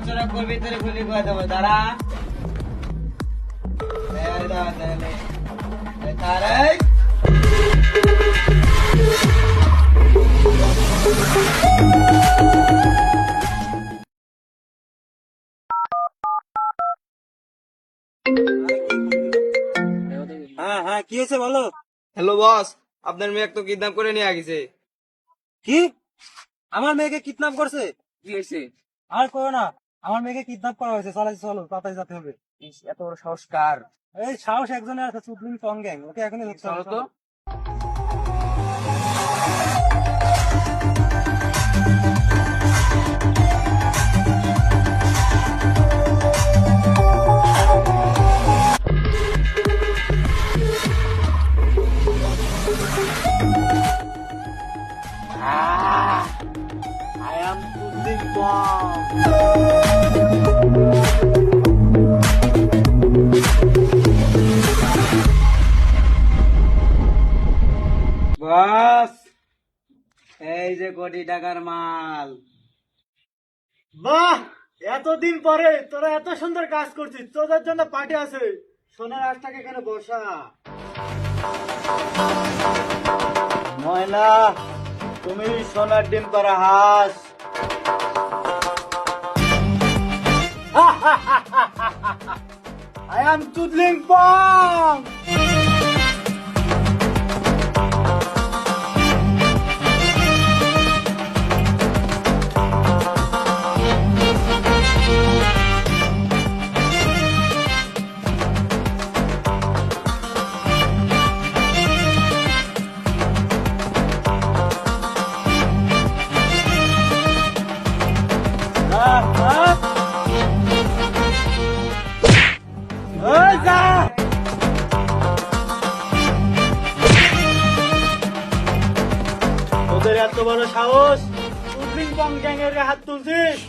তোরা করবি তোরে গুলি করে দেবো দাঁড়া তারাই হ্যাঁ হ্যাঁ, কি হয়েছে বলো। হ্যালো বস, আপনার মেয়ে তো কিডন্যাপ করে নিয়ে গেছে। কি? আমার মেয়েকে কিডন্যাপ করছে? কি হয়েছে আর করো না, আমার মেয়েকে কিডন্যাপ করা হয়েছে। চলো চলো, তাড়াতাড়ি যেতে হবে। এত বড় সংস্কার এই সাহস একজনের আছে, চুদলিং পং গ্যাং, ওকে এখনই ধরতে হবে, চলো তো চলো। আই এম চুদলিং পং বস এই যে কোটি টাকার মাল বাহ, এতদিন পরে তোরা এত সুন্দর কাজ করছিস, তোদের জন্য পার্টি আছে। সোনার আজটাকে এখানে বসা। ময়না তুমি সোনার ডিম করা হাঁস আই এম চুদলিং পং। তোদের এত বড় সাহস, চুদলিং পং গ্যাং এর হাত তুলছিস?